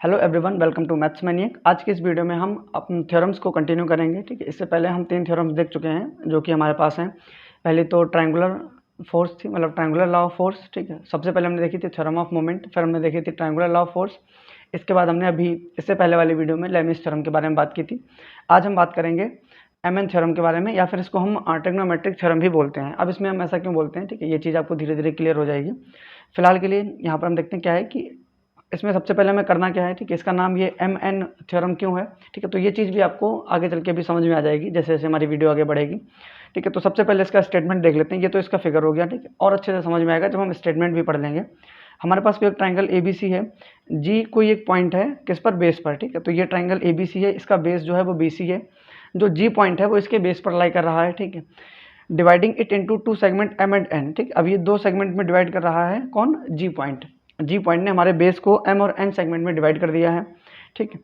Hello everyone, welcome to maths maniac. आज की इस वीडियो में हम अपने थ्योरम्स को कंटिन्यू करेंगे। ठीक है, इससे पहले हम 3 थ्योरम्स देख चुके हैं जो कि हमारे पास हैं। पहले तो ट्रायंगुलर फोर्स थी, मतलब ट्रायंगुलर लॉ ऑफ फोर्स। ठीक है, सबसे पहले हमने देखी थी थ्योरम ऑफ मोमेंट, फिर हमने देखी थी ट्रायंगुलर लॉ ऑफ फोर्स। इसके बाद हमने अभी इससे पहले वाली वीडियो में लेमिस थ्योरम के बारे में बात की थी। आज हम बात करेंगे एमएन थ्योरम के बारे में, या फिर इसको हम ट्रिग्नोमेट्रिक थ्योरम भी बोलते हैं। अब इसमें हम ऐसा क्यों बोलते हैं, ठीक है, ये चीज़ आपको धीरे धीरे क्लियर हो जाएगी। फिलहाल के लिए यहाँ पर हम देखते हैं क्या है कि इसमें सबसे पहले हमें करना क्या है। ठीक है, इसका नाम ये एम एन थ्योरम क्यों है। ठीक है, तो ये चीज़ भी आपको आगे चल के भी समझ में आ जाएगी जैसे जैसे हमारी वीडियो आगे बढ़ेगी। ठीक है, तो सबसे पहले इसका स्टेटमेंट देख लेते हैं। ये तो इसका फिगर हो गया। ठीक है, और अच्छे से समझ में आएगा जब हम स्टेटमेंट भी पढ़ लेंगे। हमारे पास कोई एक ट्राइंगल ए बी सी है, जी कोई एक पॉइंट है किस पर, बेस पर। ठीक है, तो ये ट्राइंगल ए बी सी है, इसका बेस जो है वो बी सी है। जो जी पॉइंट है वो इसके बेस पर लाई कर रहा है। ठीक है, dividing it into 2 segment M and N. ठीक, अब ये 2 सेगमेंट में डिवाइड कर रहा है कौन, जी पॉइंट। जी पॉइंट ने हमारे बेस को एम और एन सेगमेंट में डिवाइड कर दिया है। ठीक है,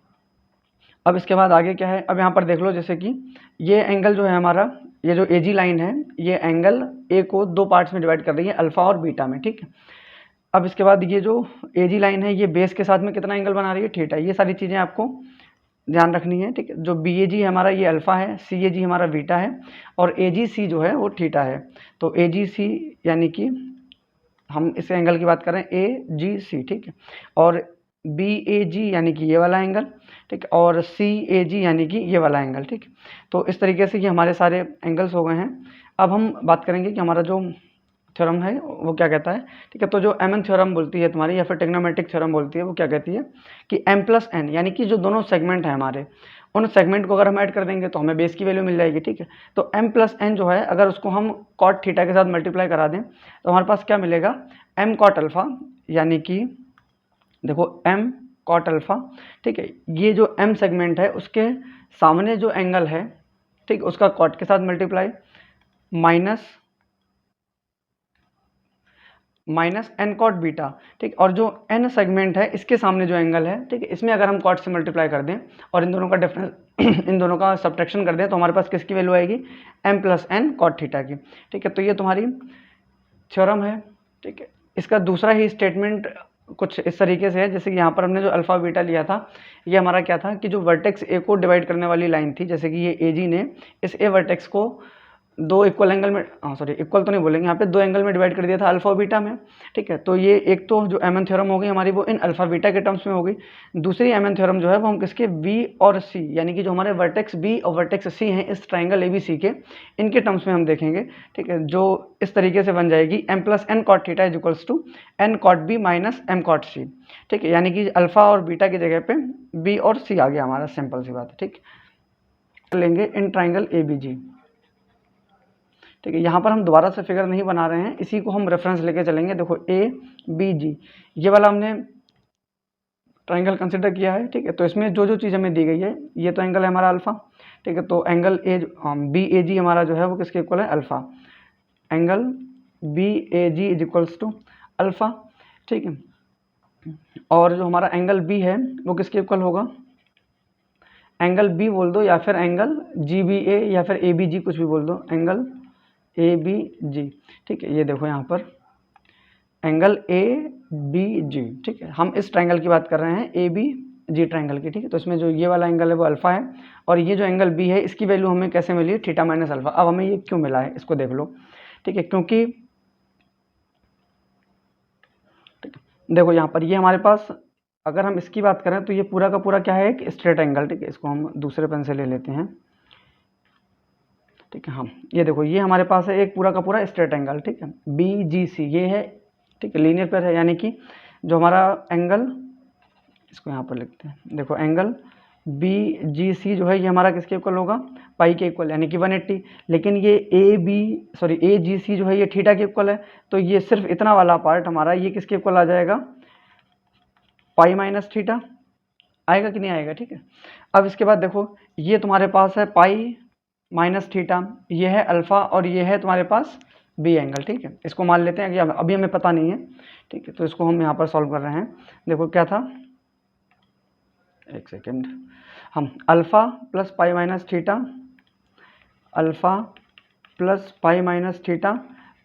अब इसके बाद आगे क्या है, अब यहाँ पर देख लो, जैसे कि ये एंगल जो है हमारा, ये जो एजी लाइन है, ये एंगल ए को 2 पार्ट्स में डिवाइड कर रही है, अल्फा और बीटा में। ठीक है, अब इसके बाद ये जो एजी लाइन है, ये बेस के साथ में कितना एंगल बना रही है, थीटा। ये सारी चीज़ें आपको ध्यान रखनी है। ठीक है, जो बी ए जी हमारा ये अल्फा है, सी ए जी हमारा बीटा है, और ए जी सी जो है वो थीटा है। तो ए जी सी यानी कि हम इस एंगल की बात कर रहे हैं, ए जी सी। ठीक है, और बी ए जी यानी कि ये वाला एंगल। ठीक है, और सी ए जी यानी कि ये वाला एंगल। ठीक है, तो इस तरीके से ये हमारे सारे एंगल्स हो गए हैं। अब हम बात करेंगे कि हमारा जो थ्योरम है वो क्या कहता है। ठीक है, तो जो एम एन थ्योरम बोलती है तुम्हारी, या फिर ट्रिग्नोमेट्रिक थ्योरम बोलती है, वो क्या कहती है कि एम प्लस एन, यानी कि जो दोनों सेगमेंट हैं हमारे, उन सेगमेंट को अगर हम ऐड कर देंगे तो हमें बेस की वैल्यू मिल जाएगी। ठीक है, तो एम प्लस एन जो है, अगर उसको हम कॉट थीटा के साथ मल्टीप्लाई करा दें तो हमारे पास क्या मिलेगा, एम कॉट अल्फा, यानी कि देखो एम कॉट अल्फा। ठीक है, ये जो एम सेगमेंट है उसके सामने जो एंगल है, ठीक, उसका कॉट के साथ multiply, minus N cot beta. ठीक, और जो एन सेगमेंट है इसके सामने जो एंगल है, ठीक है, इसमें अगर हम कॉट से मल्टीप्लाई कर दें और इन दोनों का डिफरेंस इन दोनों का सब्ट्रैक्शन कर दें तो हमारे पास किसकी वैल्यू आएगी, M plus N cot theta की। ठीक है, तो ये तुम्हारी थ्योरम है। ठीक है, इसका दूसरा ही स्टेटमेंट कुछ इस तरीके से है, जैसे कि यहाँ पर हमने जो अल्फा बीटा लिया था, ये हमारा क्या था कि जो वर्टेक्स ए को डिवाइड करने वाली लाइन थी, जैसे कि ये ए जी ने इस ए वर्टेक्स को 2 इक्वल एंगल में, सॉरी इक्वल तो नहीं बोलेंगे यहाँ पे, 2 एंगल में डिवाइड कर दिया था अल्फा और बीटा में। ठीक है, तो ये एक तो जो एम एन थ्योरम हो गई हमारी वो इन अल्फा बीटा के टर्म्स में हो गई। दूसरी एम एन थ्योरम जो है वो हम किसके, बी और सी, यानी कि जो हमारे वर्टेक्स बी और वर्टेक्स सी हैं इस ट्राइंगल ए बी सी के, इनके टर्म्स में हम देखेंगे। ठीक है, जो इस तरीके से बन जाएगी, M plus N cot theta is equals to N cot B minus M cot C. ठीक है, यानी कि अल्फा और बीटा की जगह पे बी और सी आ गया हमारा, सिंपल सी बात है। ठीक, लेंगे इन ट्राइंगल ए बी जी। ठीक है, यहाँ पर हम दोबारा से फिगर नहीं बना रहे हैं, इसी को हम रेफरेंस लेके चलेंगे। देखो ए बी जी, ये वाला हमने ट्राइंगल कंसिडर किया है। ठीक है, तो इसमें जो जो चीज़ हमें दी गई है, ये तो एंगल है हमारा अल्फा। ठीक है, तो एंगल ए बी ए जी हमारा जो है वो किसके इक्वल है, alpha. Angle B A G is equals to alpha. ठीक है, और जो हमारा एंगल बी है वो किसके इक्वल होगा, एंगल बी बोल दो, या फिर एंगल जी बी ए, या फिर ए बी जी, कुछ भी बोल दो, एंगल ए बी जी। ठीक है, ये देखो यहाँ पर एंगल ए बी जी। ठीक है, हम इस ट्रायंगल की बात कर रहे हैं, ए बी जी ट्रायंगल की। ठीक है, तो इसमें जो ये वाला एंगल है वो अल्फा है, और ये जो एंगल बी है इसकी वैल्यू हमें कैसे मिली है, थीटा माइनस अल्फा। अब हमें ये क्यों मिला है इसको देख लो। ठीक है, क्योंकि देखो यहाँ पर ये हमारे पास, अगर हम इसकी बात करें तो ये पूरा का पूरा क्या है, एक स्ट्रेट एंगल। ठीक है, इसको हम दूसरे पेन से ले लेते हैं। ठीक है, हम ये देखो, ये हमारे पास है एक पूरा का पूरा स्ट्रेट एंगल। ठीक है, बी जी सी ये है। ठीक है, लीनियर पेयर है, यानी कि जो हमारा एंगल, इसको यहाँ पर लिखते हैं, देखो एंगल बी जी सी जो है ये हमारा किसके इक्वल होगा, पाई के इक्वल, यानी कि 180। लेकिन ये ए जी सी जो है ये थीटा के इक्वल है, तो ये सिर्फ इतना वाला पार्ट हमारा ये किसके इक्वल आ जाएगा, पाई माइनस थीटा। आएगा कि नहीं आएगा। ठीक है, अब इसके बाद देखो ये तुम्हारे पास है पाई माइनस थीटा, ये है अल्फा, और ये है तुम्हारे पास बी एंगल। ठीक है, इसको मान लेते हैं कि अभी हमें पता नहीं है। ठीक है, तो इसको हम यहाँ पर सॉल्व कर रहे हैं। देखो क्या था, एक सेकेंड, हम alpha plus pi minus theta, alpha plus pi minus theta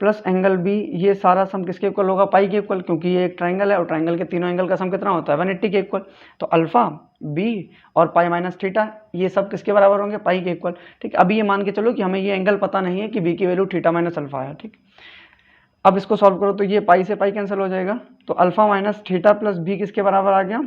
plus angle B, ये सारा सम किसके इक्वल होगा, पाई के इक्वल, क्योंकि ये एक ट्राइंगल है और ट्राइंगल के तीनों एंगल का सम कितना होता है 180 के इक्वल। तो अल्फा बी और पाई माइनस थीटा ये सब किसके बराबर होंगे, पाई के इक्वल। ठीक, अभी ये मान के चलो कि हमें ये एंगल पता नहीं है कि बी की वैल्यू थीटा माइनस अल्फा है। ठीक, अब इसको सॉल्व करो तो ये पाई से पाई कैंसिल हो जाएगा, तो alpha minus theta plus B किसके बराबर आ गया,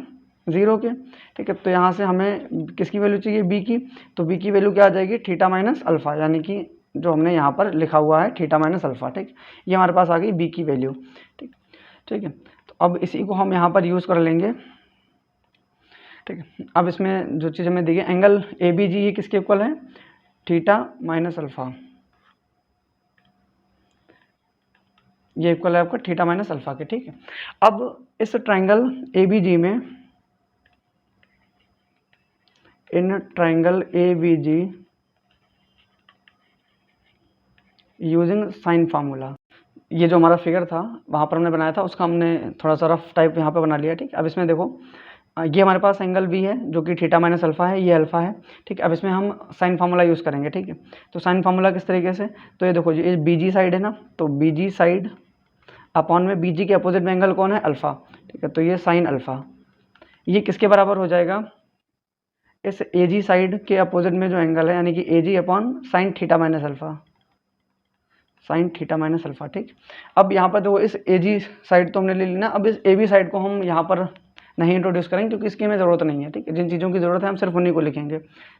0 के। ठीक है, तो यहाँ से हमें किसकी वैल्यू चाहिए, बी की, तो बी की वैल्यू क्या आ जाएगी, थीटा माइनस अल्फा, यानी कि जो हमने यहाँ पर लिखा हुआ है थीटा माइनस अल्फा। ठीक, ये हमारे पास आ गई बी की वैल्यू। ठीक, ठीक है, तो अब इसी को हम यहाँ पर यूज़ कर लेंगे। ठीक है, अब इसमें जो चीज़ हमें दी है एंगल ए बी जी, ये किसके इक्वल है, थीटा माइनस अल्फा, ये इक्वल है आपका थीटा माइनस अल्फा के। ठीक है, अब इस ट्राइंगल ए बी जी में, in triangle A B G using sine formula, ये जो हमारा फिगर था वहाँ पर हमने बनाया था उसका हमने थोड़ा सा रफ टाइप यहाँ पे बना लिया। ठीक, अब इसमें देखो ये हमारे पास एंगल बी है जो कि थीटा माइनस अल्फा है, ये अल्फा है। ठीक, अब इसमें हम साइन फार्मूला यूज़ करेंगे। ठीक है, तो साइन फार्मूला किस तरीके से, तो ये देखो ये बी जी साइड है ना, तो बी जी साइड अपॉन में बी जी के अपोजिट में एंगल कौन है, अल्फा। ठीक है, तो ये साइन अल्फा, ये किसके बराबर हो जाएगा, इस ए जी साइड के अपोजिट में जो एंगल है यानी कि A G upon sine theta minus alpha, sine theta minus alpha. ठीक, अब यहाँ पर देखो इस ए जी साइड तो हमने ले ली ना, अब इस ए बी साइड को हम यहाँ पर नहीं इंट्रोड्यूस करेंगे क्योंकि इसकी हमें ज़रूरत नहीं है। ठीक है, जिन चीज़ों की ज़रूरत है हम सिर्फ उन्हीं को लिखेंगे,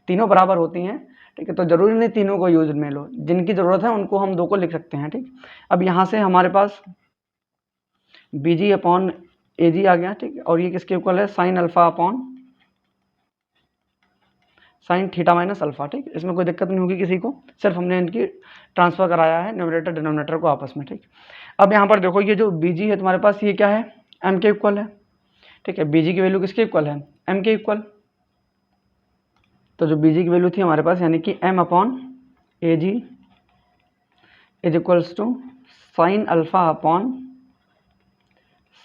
तीनों बराबर होती हैं। ठीक है, तो ज़रूरी नहीं तीनों को यूज में लो, जिनकी ज़रूरत है उनको हम दो को लिख सकते हैं। ठीक, अब यहाँ से हमारे पास बी जी अपॉन ए जी आ गया। ठीक, और ये किसके इक्वल है, sign alpha upon sine theta minus alpha. ठीक, इसमें कोई दिक्कत नहीं होगी किसी को, सिर्फ हमने इनकी ट्रांसफर कराया है न्यूमरेटर डिनोमिनेटर को आपस में। ठीक, अब यहाँ पर देखो ये जो बी जी है तुम्हारे पास ये क्या है, एम के इक्वल है। ठीक है, बी जी की वैल्यू किसके इक्वल है, एम के इक्वल, तो जो बी जी की वैल्यू थी हमारे पास यानी कि M upon A G is equals to sine alpha upon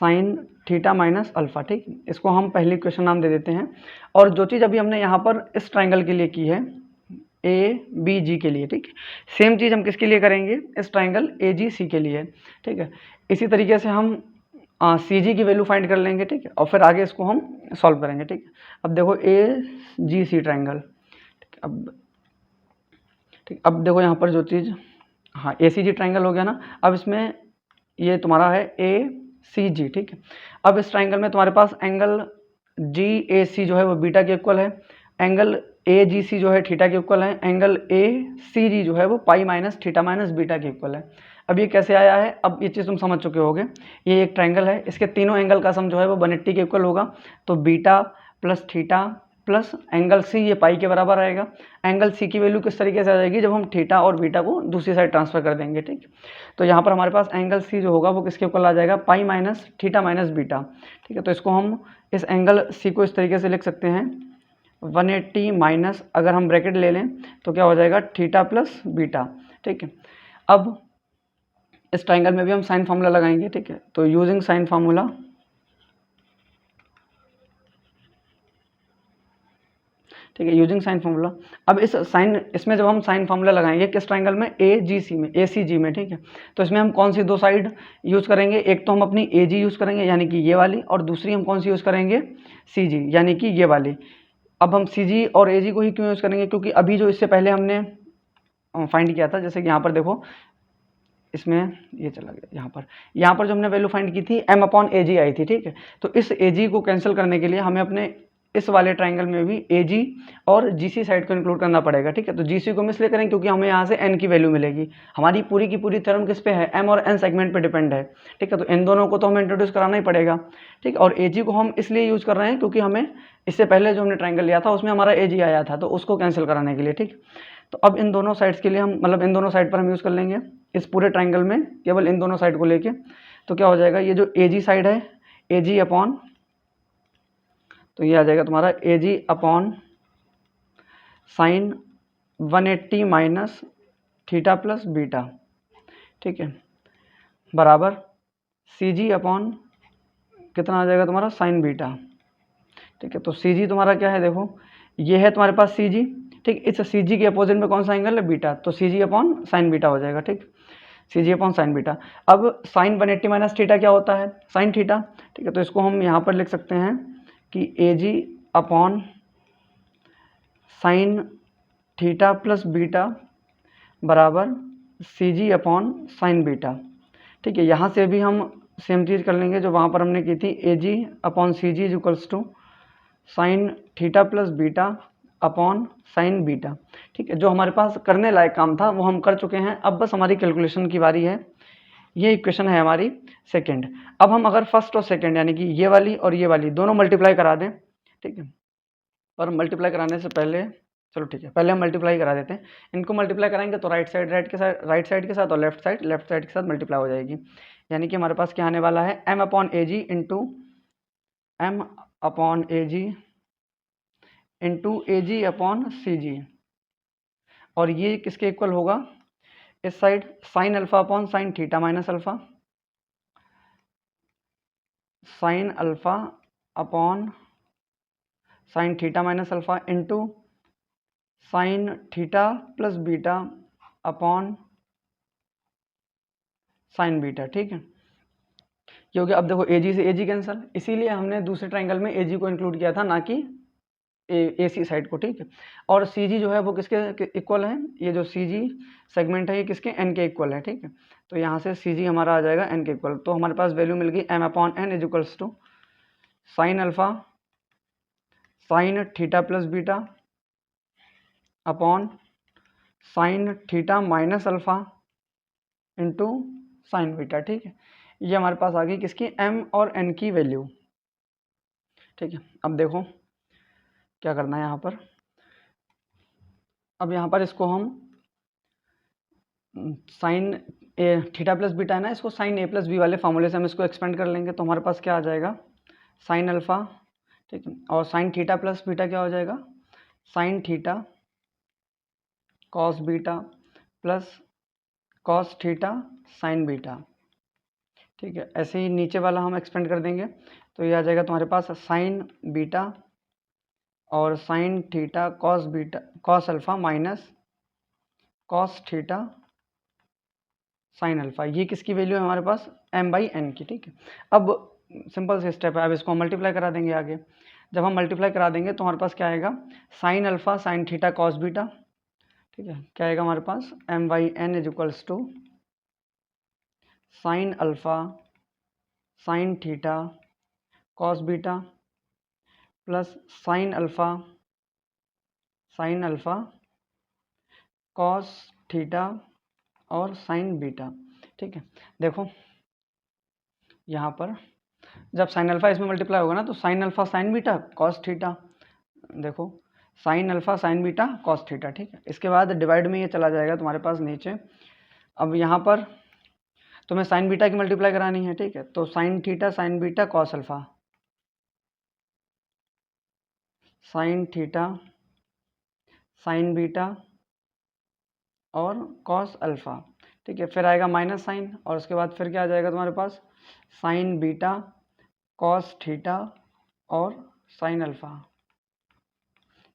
sine theta minus alpha. ठीक, इसको हम पहले क्वेश्चन नाम दे देते हैं। और जो चीज़ अभी हमने यहाँ पर इस ट्राइंगल के लिए की है ए बी जी के लिए, ठीक, सेम चीज़ हम किसके लिए करेंगे, इस ट्राइंगल ए जी सी के लिए। ठीक है, इसी तरीके से हम सी जी की वैल्यू फाइंड कर लेंगे। ठीक है, और फिर आगे इसको हम सॉल्व करेंगे। ठीक, अब देखो ए जी सी ट्राइंगल, अब देखो यहाँ पर जो चीज़, हाँ ए सी जी ट्राइंगल हो गया ना। अब इसमें ये तुम्हारा है ए सी जी। ठीक है, अब इस ट्राइंगल में तुम्हारे पास एंगल जी ए सी जो है वो बीटा के इक्वल है, एंगल ए जी सी जो है थीटा के इक्वल है, एंगल ए सी जी जो है वो पाई माइनस थीटा माइनस बीटा के इक्वल है। अब ये कैसे आया है, अब ये चीज़ तुम समझ चुके होगे। ये एक ट्राइंगल है, इसके तीनों एंगल का सम जो है वो 180 के इक्वल होगा, तो beta plus theta plus angle C ये पाई के बराबर आएगा। एंगल सी की वैल्यू किस तरीके से आ जाएगी, जब हम थीटा और बीटा को दूसरी साइड ट्रांसफर कर देंगे। ठीक, तो यहाँ पर हमारे पास एंगल सी जो होगा वो किसके इक्वल आ जाएगा, पाई माइनस थीटा माइनस बीटा। ठीक है, तो इसको हम इस एंगल सी को इस तरीके से लिख सकते हैं 180 माइनस, अगर हम ब्रैकेट ले लें तो क्या हो जाएगा, थीटा प्लस बीटा। ठीक है, अब इस ट्राइंगल में भी हम साइन फार्मूला लगाएंगे। ठीक है, तो यूजिंग साइन फार्मूला, ठीक है, यूजिंग साइन फार्मूला। अब इस साइन, इसमें जब हम साइन फार्मूला लगाएंगे किस ट्राइंगल में, ए जी सी में, ए सी जी में। ठीक है, तो इसमें हम कौन सी दो साइड यूज़ करेंगे, एक तो हम अपनी ए जी यूज़ करेंगे यानी कि ये वाली, और दूसरी हम कौन सी यूज़ करेंगे, सी जी यानी कि ये वाली। अब हम सी जी और ए जी को ही क्यों यूज़ करेंगे, क्योंकि अभी जो इससे पहले हमने फाइंड किया था, जैसे कि यहाँ पर देखो इसमें ये चला गया, यहाँ पर जो हमने वैल्यू फाइंड की थी एम अपॉन ए जी आई थी। ठीक है, तो इस ए जी को कैंसिल करने के लिए हमें अपने इस वाले ट्राइंगल में भी ए जी और जी सी साइड को इंक्लूड करना पड़ेगा। ठीक है, तो जी सी को हम इसलिए करेंगे क्योंकि हमें यहाँ से एन की वैल्यू मिलेगी। हमारी पूरी की पूरी थ्योरम किस पे है, एम और एन सेगमेंट पे डिपेंड है। ठीक है, तो इन दोनों को तो हमें इंट्रोड्यूस कराना ही पड़ेगा। ठीक, और ए जी को हम इसलिए यूज़ कर रहे हैं क्योंकि हमें इससे पहले जो हमने ट्राइंगल लिया था उसमें हमारा ए जी आया था, तो उसको कैंसिल कराने के लिए। ठीक, तो अब इन दोनों साइड्स के लिए हम, मतलब इन दोनों साइड पर हम यूज़ कर लेंगे इस पूरे ट्राइंगल में केवल इन दोनों साइड को लेके। तो क्या हो जाएगा, ये जो ए जी साइड है ए जी अपॉन, तो ये आ जाएगा तुम्हारा A G upon sine 180 minus theta plus beta. ठीक है, बराबर सी जी अपॉन कितना आ जाएगा तुम्हारा, साइन बीटा। ठीक है, तो सी जी तुम्हारा क्या है, देखो ये है तुम्हारे पास सी जी। ठीक, इस सी जी के अपोजिट में कौन सा एंगल है, बीटा, तो सी जी अपॉन साइन बीटा हो जाएगा। ठीक, सी जी अपॉन साइन बीटा। अब साइन 180 माइनस थीटा क्या होता है, साइन थीटा, ठीक है। तो इसको हम यहाँ पर लिख सकते हैं कि A G upon sine theta plus beta बराबर C G upon sine beta, ठीक है। यहाँ से भी हम सेम चीज़ कर लेंगे जो वहाँ पर हमने की थी, A G upon C G is equals to sine theta plus beta upon sine beta, ठीक है। जो हमारे पास करने लायक काम था वो हम कर चुके हैं, अब बस हमारी कैलकुलेशन की बारी है। ये इक्वेशन है हमारी सेकंड। अब हम अगर फर्स्ट और सेकंड यानी कि ये वाली और ये वाली दोनों मल्टीप्लाई करा दें, ठीक है। पर मल्टीप्लाई कराने से पहले चलो ठीक है, पहले हम मल्टीप्लाई करा देते हैं। इनको मल्टीप्लाई कराएंगे तो राइट साइड के साथ और लेफ्ट साइड के साथ मल्टीप्लाई हो जाएगी। यानी कि हमारे पास क्या आने वाला है, m upon A ji into A G upon C जी, और ये किसके इक्वल होगा, इस side sign alpha upon sine theta minus alpha, sign alpha upon sine theta minus alpha into sign theta plus beta upon sine beta, ठीक है। क्योंकि अब देखो ए जी से ए जी कैंसल, इसीलिए हमने दूसरे ट्राइंगल में ए जी को इंक्लूड किया था, ना कि ए सी साइड को, ठीक है। और सी जी जो है वो किसके इक्वल है, ये जो सी जी सेगमेंट है ये किसके, एन के इक्वल है, ठीक है। तो यहाँ से सी जी हमारा आ जाएगा एन के इक्वल। तो हमारे पास वैल्यू मिल गई M upon N is equals to sine alpha sine theta plus beta upon sine theta minus alpha into sine beta, ठीक है। ये हमारे पास आ गई किसकी, एम और एन की वैल्यू, ठीक है। अब देखो क्या करना है यहाँ पर, अब यहाँ पर इसको हम साइन ए थीटा प्लस बीटा है ना, इसको साइन ए प्लस बी वाले फॉर्मूले से हम इसको एक्सपेंड कर लेंगे। तो हमारे पास क्या आ जाएगा, साइन अल्फा, ठीक है, और साइन थीटा प्लस बीटा क्या हो जाएगा, sine theta cos beta plus cos theta sine beta, ठीक है। ऐसे ही नीचे वाला हम एक्सपेंड कर देंगे तो ये आ जाएगा तुम्हारे पास साइन बीटा और sign theta cos beta cos alpha minus cos theta sine alpha. ये किसकी वैल्यू है हमारे पास, m बाई एन की, ठीक है। अब सिंपल से स्टेप है, अब इसको मल्टीप्लाई करा देंगे आगे। जब हम मल्टीप्लाई करा देंगे तो हमारे पास क्या आएगा, sine alpha sine theta cos beta, ठीक है। क्या आएगा हमारे पास, m by N is equals to sine alpha sine theta cos beta plus sine alpha cos theta और साइन बीटा, ठीक है। देखो यहाँ पर जब साइन अल्फा इसमें मल्टीप्लाई होगा ना तो sine alpha sine beta cos theta, देखो sine alpha sine beta cos theta, ठीक है। इसके बाद डिवाइड में ये चला जाएगा तुम्हारे पास नीचे। अब यहाँ पर तुम्हें साइन बीटा की मल्टीप्लाई करानी है, ठीक है। तो sine theta sine beta cos alpha, sine theta sine beta और कॉस अल्फा, ठीक है। फिर आएगा माइनस साइन और उसके बाद फिर क्या आ जाएगा तुम्हारे पास, साइन बीटा कॉस थीटा और साइन अल्फा,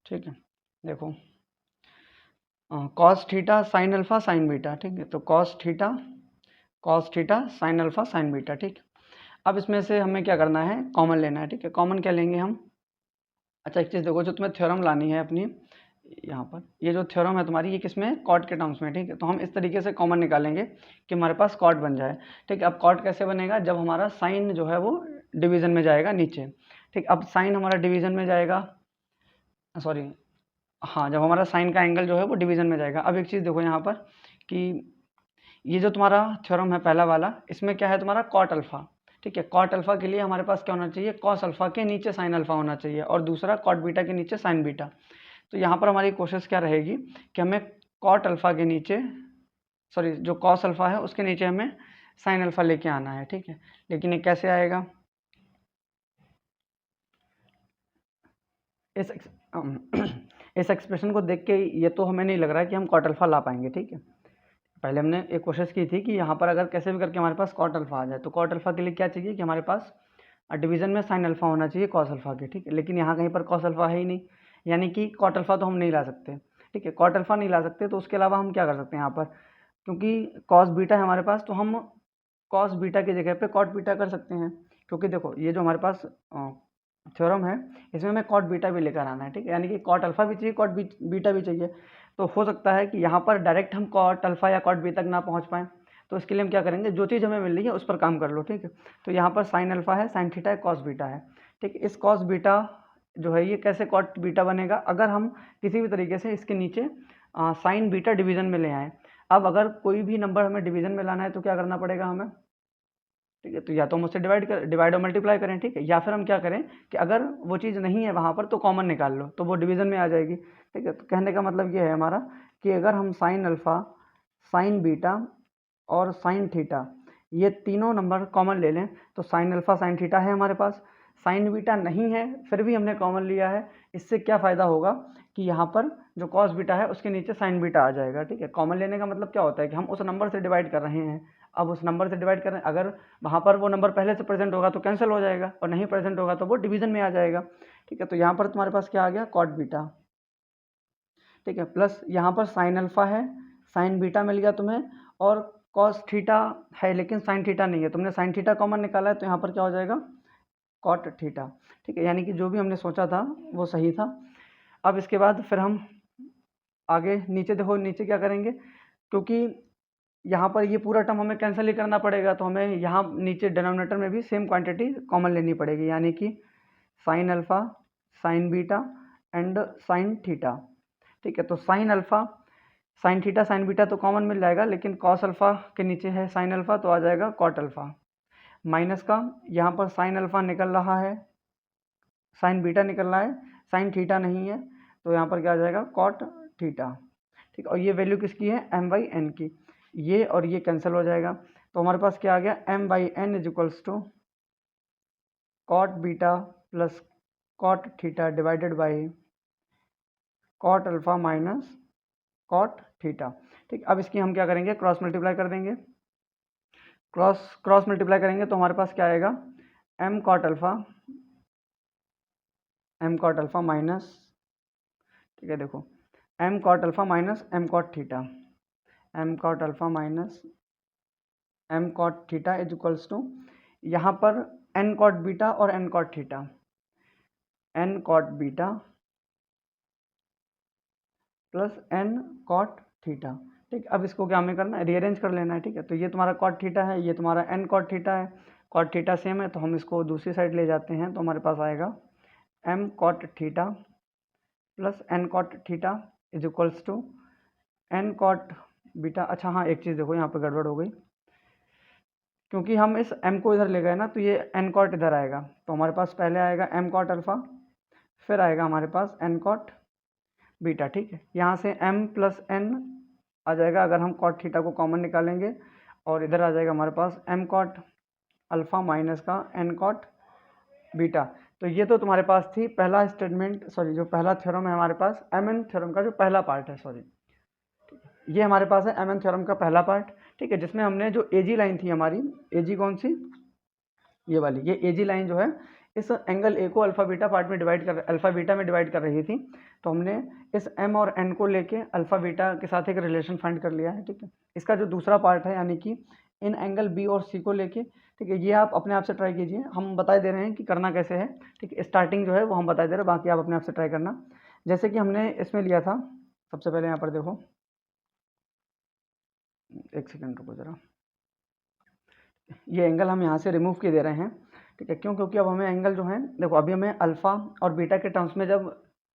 ठीक है। देखो cos theta sine alpha sine beta, ठीक है। तो cos theta sine alpha sine beta, ठीक है। अब इसमें से हमें क्या करना है, कॉमन लेना है, ठीक है। कॉमन क्या लेंगे हम, अच्छा एक चीज़ देखो, जो तुम्हें थ्योरम लानी है अपनी, यहाँ पर ये जो थ्योरम है तुम्हारी ये किसमें, कॉट के टर्म्स में, ठीक है। तो हम इस तरीके से कॉमन निकालेंगे कि हमारे पास कॉट बन जाए, ठीक है। अब कॉट कैसे बनेगा, जब हमारा साइन जो है वो डिवीजन में जाएगा नीचे, ठीक। अब साइन हमारा डिवीजन में जाएगा, सॉरी हाँ, जब हमारा साइन का एंगल जो है वो डिवीजन में जाएगा। अब एक चीज़ देखो यहाँ पर कि ये जो तुम्हारा थ्योरम है पहला वाला, इसमें क्या है तुम्हारा कॉट अल्फा, ठीक है। कॉट अल्फा के लिए हमारे पास क्या होना चाहिए, कॉस अल्फा के नीचे साइन अल्फा होना चाहिए, और दूसरा कॉट बीटा के नीचे साइन बीटा। तो यहाँ पर हमारी कोशिश क्या रहेगी कि हमें कॉट अल्फा के नीचे, सॉरी जो कॉस अल्फा है उसके नीचे हमें साइन अल्फा लेके आना है, ठीक है। लेकिन ये कैसे आएगा, इस एक्सप्रेशन को देख के ये तो हमें नहीं लग रहा है कि हम कॉट अल्फा ला पाएंगे, ठीक है। पहले हमने एक कोशिश की थी कि यहाँ पर अगर कैसे भी करके हमारे पास कॉट अल्फा आ जाए, तो कॉट अल्फा के लिए क्या चाहिए कि हमारे पास डिवीजन में साइन अल्फा होना चाहिए कॉस अल्फा के, ठीक है। लेकिन यहाँ कहीं पर कॉस अल्फा है ही नहीं, यानी कि कॉट अल्फा तो हम नहीं ला सकते, ठीक है। कॉट अल्फा नहीं ला सकते तो उसके अलावा हम क्या कर सकते हैं, यहाँ पर क्योंकि कॉस बीटा है हमारे पास, तो हम कॉस बीटा की जगह पे कॉट बीटा कर सकते हैं। क्योंकि देखो ये जो हमारे पास थ्योरम है, इसमें हमें कॉट बीटा भी लेकर आना है, ठीक है, यानी कि कॉट अल्फा भी चाहिए, कॉट बीटा भी चाहिए। तो हो सकता है कि यहाँ पर डायरेक्ट हम कॉट अल्फा या कॉट बी तक ना पहुँच पाएँ, तो इसके लिए हम क्या करेंगे, जो चीज़ हमें मिल रही है उस पर काम कर लो, ठीक है। तो यहाँ पर साइन अल्फा है, साइन थीटा है, कॉस बीटा है, ठीक है। इस कॉस बीटा जो है ये कैसे कॉट बीटा बनेगा, अगर हम किसी भी तरीके से इसके नीचे साइन बीटा डिवीजन में ले आएँ। अब अगर कोई भी नंबर हमें डिवीजन में लाना है तो क्या करना पड़ेगा हमें, ठीक है। तो या तो हम उससे डिवाइड और मल्टीप्लाई करें, ठीक है, या फिर हम क्या करें कि अगर वो चीज़ नहीं है वहाँ पर तो कॉमन निकाल लो, तो वो डिवीजन में आ जाएगी, ठीक है। तो कहने का मतलब ये है हमारा कि अगर हम साइन अल्फ़ा, साइन बीटा और साइन थीटा ये तीनों नंबर कॉमन ले लें, तो साइन अल्फ़ा साइन थीटा है हमारे पास, साइन बीटा नहीं है फिर भी हमने कॉमन लिया है। इससे क्या फ़ायदा होगा कि यहाँ पर जो कॉस बीटा है उसके नीचे साइन बीटा आ जाएगा, ठीक है। कॉमन लेने का मतलब क्या होता है कि हम उस नंबर से डिवाइड कर रहे हैं, अब उस नंबर से डिवाइड कर रहे हैं, अगर वहाँ पर वो नंबर पहले से प्रेजेंट होगा तो कैंसिल हो जाएगा, और नहीं प्रेजेंट होगा तो वो डिवीजन में आ जाएगा, ठीक है। तो यहाँ पर तुम्हारे पास क्या आ गया, कॉट बीटा, ठीक है, प्लस यहाँ पर साइन अल्फा है, साइन बीटा मिल गया तुम्हें, और कॉस थीटा है लेकिन साइन थीटा नहीं है, तुमने साइन थीटा कॉमन निकाला है, तो यहाँ पर क्या हो जाएगा, कॉट थीटा, ठीक है। यानी कि जो भी हमने सोचा था वो सही था। अब इसके बाद फिर हम आगे नीचे देखो, नीचे क्या करेंगे, क्योंकि यहाँ पर ये पूरा टर्म हमें कैंसिल ही करना पड़ेगा, तो हमें यहाँ नीचे डिनोमिनेटर में भी सेम क्वांटिटी कॉमन लेनी पड़ेगी, यानी कि sine alpha, sign beta and sine theta, ठीक है। तो sine alpha, sine theta, sign beta तो कॉमन मिल जाएगा, लेकिन कॉस अल्फ़ा के नीचे है साइन अल्फ़ा, तो आ जाएगा कॉट अल्फ़ा, माइनस का यहाँ पर साइन अल्फ़ा निकल रहा है, साइन बीटा निकल रहा है, साइन थीटा नहीं है, तो यहाँ पर क्या आ जाएगा, कॉट थीटा, ठीक। और ये वैल्यू किसकी है, एम बाई एन की, ये और ये कैंसिल हो जाएगा, तो हमारे पास क्या आ गया, M by N is equals to cot beta plus cot theta divided by cot alpha minus cot theta, ठीक। अब इसकी हम क्या करेंगे, क्रॉस मल्टीप्लाई कर देंगे, क्रॉस मल्टीप्लाई करेंगे तो हमारे पास क्या आएगा, एम कॉट अल्फ़ा माइनस, ठीक है, देखो M cot alpha minus M cot theta, M cot alpha minus M cot theta is equals to यहाँ पर एन कॉट बीटा और N cot theta, N cot beta plus N cot theta, ठीक। अब इसको क्या हमें करना है, रीअरेंज कर लेना है, ठीक है। तो ये तुम्हारा कॉट थीटा है, ये तुम्हारा एन कॉट थीटा है, कॉट थीटा सेम है तो हम इसको दूसरी साइड ले जाते हैं, तो हमारे पास आएगा M cot theta plus N cot theta is equals to N cot beta. अच्छा हाँ, एक चीज़ देखो यहाँ पे गड़बड़ हो गई, क्योंकि हम इस m को इधर ले गए ना, तो ये n कॉट इधर आएगा, तो हमारे पास पहले आएगा m कॉट अल्फ़ा, फिर आएगा हमारे पास n कॉट बीटा, ठीक है। यहाँ से m प्लस n आ जाएगा अगर हम कॉट थीटा को कॉमन निकालेंगे, और इधर आ जाएगा हमारे पास m कॉट अल्फ़ा माइनस का n कॉट बीटा। तो ये तो तुम्हारे पास थी पहला स्टेटमेंट, सॉरी जो पहला थ्योरम है हमारे पास, mn थ्योरम का जो पहला पार्ट है, सॉरी ये हमारे पास है mn थ्योरम का पहला पार्ट, ठीक है, जिसमें हमने जो एजी लाइन थी हमारी, एजी कौन सी, ये वाली, ये एजी लाइन जो है इस एंगल ए को अल्फा बीटा पार्ट में अल्फा बीटा में डिवाइड कर रही थी, तो हमने इस एम और एन को लेके अल्फा बीटा के साथ एक रिलेशन फाइंड कर लिया है, ठीक है। इसका जो दूसरा पार्ट है, यानी कि इन एंगल बी और सी को लेके, ठीक है, ये आप अपने आप से ट्राई कीजिए, हम बता दे रहे हैं कि करना कैसे है, ठीक है। स्टार्टिंग जो है वो हम बता दे रहे हैं, बाकी आप अपने आप से ट्राई करना। जैसे कि हमने इसमें लिया था, सबसे पहले यहाँ पर देखो, एक सेकेंड रुको जरा, ये एंगल हम यहाँ से रिमूव किए दे रहे हैं, ठीक है, क्यों, क्योंकि अब हमें एंगल जो है, देखो अभी हमें अल्फ़ा और बीटा के टर्म्स में जब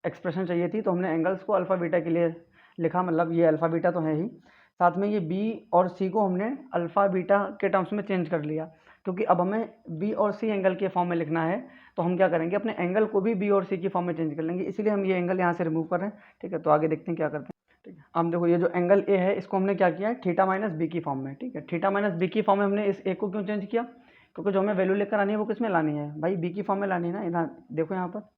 एक्सप्रेशन चाहिए थी, तो हमने एंगल्स को अल्फ़ा बीटा के लिए लिखा, मतलब ये अल्फ़ा बीटा तो है ही, साथ में ये बी और सी को हमने अल्फ़ा बीटा के टर्म्स में चेंज कर लिया, क्योंकि अब हमें बी और सी एंगल के फॉर्म में लिखना है, तो हम क्या करेंगे, अपने एंगल को भी बी और सी की फॉर्म में चेंज कर लेंगे, इसीलिए हम ये एंगल यहाँ से रिमूव कर रहे हैं, ठीक है। तो आगे देखते हैं क्या करते हैं, ठीक है। अब देखो ये जो एंगल ए है इसको हमने क्या किया है, थीटा माइनस बी की फॉर्म में, ठीक है, थीटा माइनस बी की फॉर्म में हमने इस ए को क्यों चेंज किया, क्योंकि जो हमें वैल्यू लेकर आनी है वो किस में लानी है भाई, बी की फॉर्म में लानी है ना, इधर देखो यहाँ पर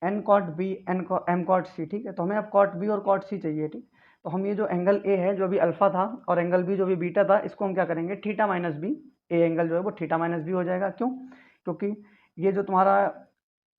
N cot B M cot C, ठीक है। तो हमें अब कॉट बी और कॉट सी चाहिए, ठीक। तो हम ये जो एंगल ए है जो अभी अल्फा था, और एंगल बी जो भी बीटा था, इसको हम क्या करेंगे, theta minus B, A angle जो है वो थीटा माइनस बी हो जाएगा, क्यों, क्योंकि ये जो तुम्हारा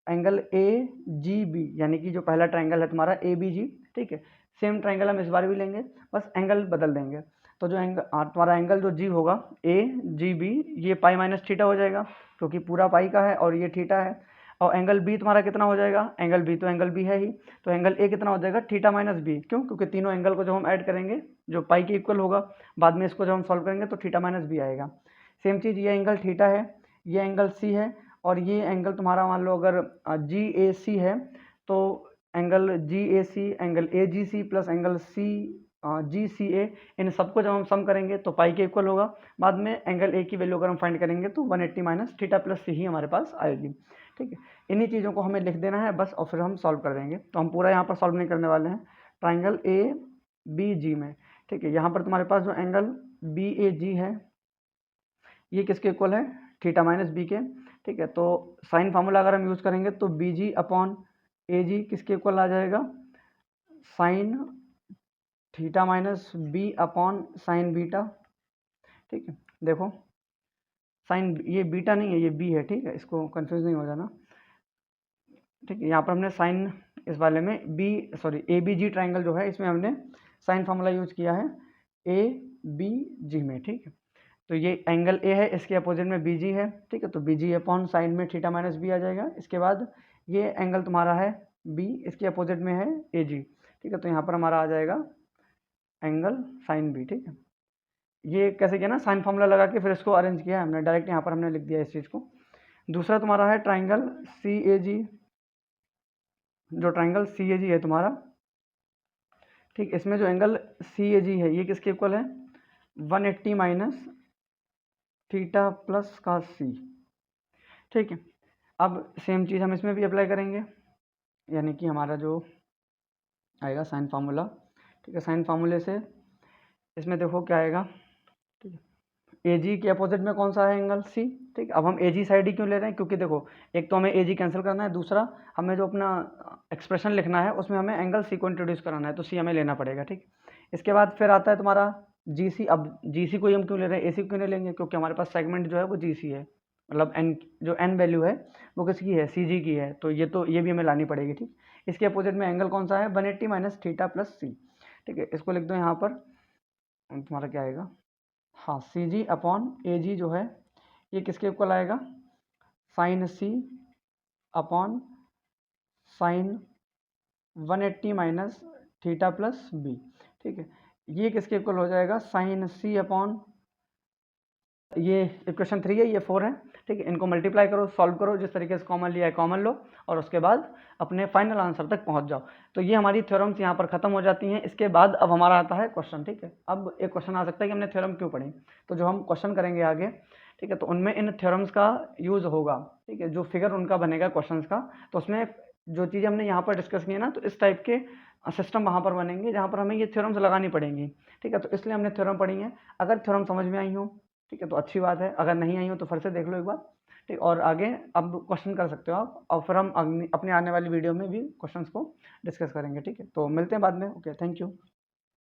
एंगल ए जी बी, यानी कि जो पहला ट्राइंगल है तुम्हारा ए बी जी, ठीक है, सेम ट्राइंगल हम इस बार भी लेंगे, बस एंगल बदल देंगे। तो जो एंगल तुम्हारा एंगल जो जी होगा ए जी बी, ये पाई माइनस थीटा हो जाएगा क्योंकि पूरा पाई का है और ये थीटा है। और एंगल बी तुम्हारा कितना हो जाएगा, एंगल बी तो एंगल बी है ही, तो एंगल ए कितना हो जाएगा थीटा माइनस बी। क्यों, क्योंकि तीनों एंगल को जब हम ऐड करेंगे जो पाई के इक्वल होगा, बाद में इसको जब हम सॉल्व करेंगे तो थीटा माइनस बी आएगा। सेम चीज़, ये एंगल थीटा है, ये एंगल सी है, और ये एंगल तुम्हारा मान लो अगर जी ए सी है, तो angle G A C, angle A G C plus angle C G C A, इन सबको जब हम सम करेंगे तो पाई के इक्वल होगा। बाद में एंगल ए की वैल्यू अगर हम फाइंड करेंगे तो 180 माइनस थीटा प्लस सी ही हमारे पास आएगी। ठीक है, इन्हीं चीज़ों को हमें लिख देना है बस, और फिर हम सॉल्व कर देंगे। तो हम पूरा यहाँ पर सॉल्व नहीं करने वाले हैं, ट्राइंगल ए बी जी में। ठीक है, यहाँ पर तुम्हारे पास जो एंगल बी ए जी है, ये किसके इक्वल है, थीटा माइनस बी के। ठीक है, तो साइन फार्मूला अगर हम यूज़ करेंगे तो बी जी अपॉन ए जी किसके इक्वल आ जाएगा, sine theta minus B upon sine beta. ठीक है, देखो साइन, ये बीटा नहीं है, ये बी है। ठीक है, इसको कंफ्यूज नहीं हो जाना। ठीक है, यहाँ पर हमने साइन, इस वाले में B sorry A B G triangle जो है, इसमें हमने साइन फार्मूला यूज़ किया है ए बी जी में। ठीक है, तो ये एंगल ए है, इसके अपोजिट में बी जी है। ठीक है, तो बी जी अपॉन साइन में थीटा माइनस बी आ जाएगा। इसके बाद ये एंगल तुम्हारा है बी, इसके अपोजिट में है ए जी। ठीक है, तो यहाँ पर हमारा आ जाएगा एंगल साइन बी। ठीक है, ये कैसे किया ना, साइन फार्मूला लगा के फिर इसको अरेंज किया है हमने, डायरेक्ट यहाँ पर हमने लिख दिया इस चीज़ को। दूसरा तुम्हारा है ट्राइंगल सी ए जी, जो ट्राइंगल सी ए जी है तुम्हारा। ठीक, इसमें जो एंगल सी ए जी है, ये किसके इक्वल है, 180 माइनस थीटा प्लस कास सी। ठीक है, अब सेम चीज़ हम इसमें भी अप्लाई करेंगे, यानी कि हमारा जो आएगा साइन फार्मूला। ठीक है, साइन फार्मूले से इसमें देखो क्या आएगा। ठीक है, ए जी के अपोजिट में कौन सा है, एंगल सी। ठीक है, अब हम ए जी साइड ही क्यों ले रहे हैं, क्योंकि देखो एक तो हमें ए जी कैंसिल करना है, दूसरा हमें जो अपना एक्सप्रेशन लिखना है उसमें हमें एंगल सी को इंट्रोड्यूस कराना है, तो सी हमें लेना पड़ेगा। ठीक, इसके बाद फिर आता है तुम्हारा जी सी। अब जी सी को ही हम क्यों ले रहे हैं, ए सी क्यों नहीं लेंगे, क्योंकि हमारे पास सेगमेंट जो है वो जी सी है, मतलब एन जो एन वैल्यू है वो किसकी है, सी जी की है, तो ये भी हमें लानी पड़ेगी। ठीक, इसके अपोजिट में एंगल कौन सा है, 180 माइनस थीटा प्लस सी। ठीक है, इसको लिख दो यहाँ पर, तुम्हारा क्या आएगा, हाँ सी जी अपॉन ए जी जो है ये किसके इक्वल आएगा, sine C upon sine 180 minus theta plus B. ठीक है, ये किसके इक्वल हो जाएगा, साइन सी अपॉन, ये इक्वेशन 3 है, ये 4 है। ठीक है, इनको मल्टीप्लाई करो, सॉल्व करो, जिस तरीके से कॉमन लिया है कॉमन लो, और उसके बाद अपने फाइनल आंसर तक पहुंच जाओ। तो ये हमारी थ्योरम्स यहाँ पर खत्म हो जाती हैं। इसके बाद अब हमारा आता है क्वेश्चन। ठीक है, अब एक क्वेश्चन आ सकता है कि हमने थ्योरम क्यों पढ़ी, तो जो हम क्वेश्चन करेंगे आगे, ठीक है, तो उनमें इन थ्योरम्स का यूज़ होगा। ठीक है, जो फिगर उनका बनेगा क्वेश्चन का, तो उसमें जो चीज़ें हमने यहाँ पर डिस्कस की है ना, तो इस टाइप के सिस्टम वहाँ पर बनेंगे जहाँ पर हमें ये थ्योरम्स लगानी पड़ेंगी। ठीक है, तो इसलिए हमने थ्योरम पढ़ी है। अगर थ्योरम समझ में आई हो, ठीक है, तो अच्छी बात है, अगर नहीं आई हो तो फिर से देख लो एक बार। ठीक, और आगे अब क्वेश्चन कर सकते हो आप, और फिर हम अपने आने वाली वीडियो में भी क्वेश्चंस को डिस्कस करेंगे। ठीक है, तो मिलते हैं बाद में। Okay, thank you.